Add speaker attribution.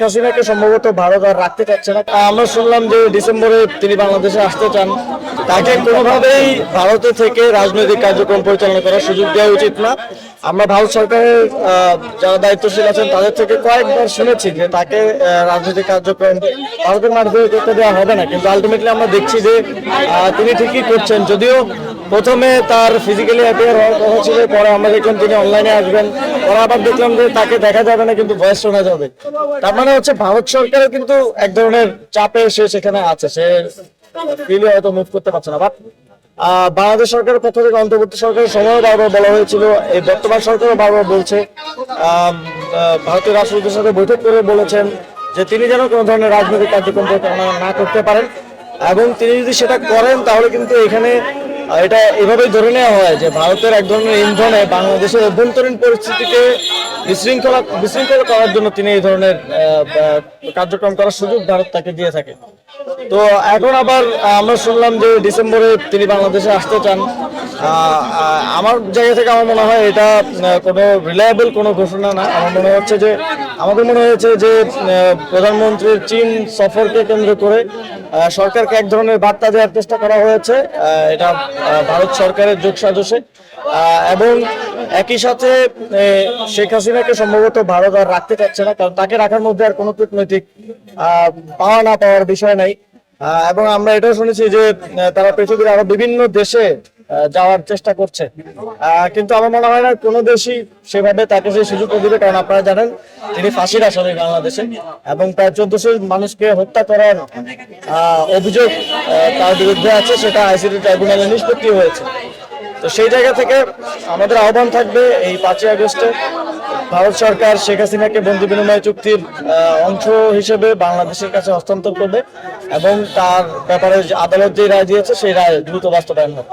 Speaker 1: হাসিনাকে সম্ভবত ভারত আর রাখতে চাচ্ছে না। আমরা শুনলাম যে ডিসেম্বরে তিনি বাংলাদেশে আসতে চান। তাকে কোনোভাবেই ভারতে থেকে রাজনৈতিক কার্যক্রম পরিচালনা করার সুযোগ দেওয়া উচিত না। আমরা ভারত সরকারের যারা দায়িত্বশীল আছেন তাদের থেকে কয়েকবার শুনেছি যে তাকে রাজনৈতিক কার্যক্রম ভারতের মাধ্যমে করতে দেওয়া হবে না, কিন্তু আলটিমেটলি আমরা দেখছি যে তিনি ঠিকই করছেন। যদিও প্রথমে তার ফিজিক্যালি অ্যাপিয়ার হওয়ার কথা ছিল, পরে আমরা দেখলাম তিনি অনলাইনে আসবেন, পরে আবার দেখলাম যে তাকে দেখা যাবে না কিন্তু ভয়েস শোনা যাবে। তার মানে হচ্ছে ভারত সরকারের কিন্তু এক ধরনের চাপে সে সেখানে আছে, সে ফিলে হয়তো মুভ করতে পারছে না। বাট বাংলাদেশ সরকারের পক্ষ থেকে অন্তর্বর্তী সরকারের সময় বারবার বলা হয়েছিল, এই বর্তমান সরকারও বারবার বলছে, ভারতীয় রাষ্ট্রদূতের সাথে বৈঠক করে বলেছেন যে তিনি যেন কোনো ধরনের রাজনৈতিক কার্যক্রম না করতে পারেন, এবং তিনি যদি সেটা করেন তাহলে কিন্তু এখানে এটা এভাবেই ধরে নেওয়া হয় যে ভারতের এক ধরনের ইন্ধনে বাংলাদেশের অভ্যন্তরীণ পরিস্থিতিকে বিশৃঙ্খলা করার জন্য তিনি এই ধরনের কার্যক্রম করার সুযোগ ভারত তাকে দিয়ে থাকে। তো এখন আবার আমরা শুনলাম যে ডিসেম্বরে তিনি বাংলাদেশে আসতে চান। আমার জায়গা থেকে আমার মনে হয় এটা কোনো রিলায়েবল কোনো ঘোষণা না। আমাদের মনে হয়েছে যে প্রধানমন্ত্রীর চীন সফরকে কেন্দ্র করে সরকারকে এক ধরনের বার্তা দেওয়ার চেষ্টা করা হয়েছে, এটা ভারত সরকারের যোগসাজশে, এবং একই সাথে শেখ হাসিনাকে সম্ভবত ভারত আর রাখতে চাচ্ছে না, কারণ তাকে রাখার মধ্যে আর কোনো কূটনৈতিক পাওয়া না পাওয়ার বিষয় নাই। এবং আমরা এটাও শুনেছি যে তারা পৃথিবীর আরো বিভিন্ন দেশে যাওয়ার চেষ্টা করছে, কিন্তু আমার মনে হয় না কোনো দেশই সেভাবে তাকে সেই সুযোগ দিবে। কারণ আপনারা জানেন তিনি ফাঁসির আসামি বাংলাদেশে, এবং প্রায় 1400 মানুষকে হত্যা করার অভিযোগ তার বিরুদ্ধে আছে, সেটা আইসিটি ট্রাইব্যুনালে নিষ্পত্তি হয়েছে। তো সেই জায়গা থেকে আমাদের আহ্বান থাকবে এই 5ই আগস্টে ভারত সরকার শেখ হাসিনাকে বন্দি বিনিময় চুক্তির অংশ হিসেবে বাংলাদেশের কাছে হস্তান্তর করবে, এবং তার ব্যাপারে আদালত যে রায় দিয়েছে সেই রায় দ্রুত বাস্তবায়ন হবে।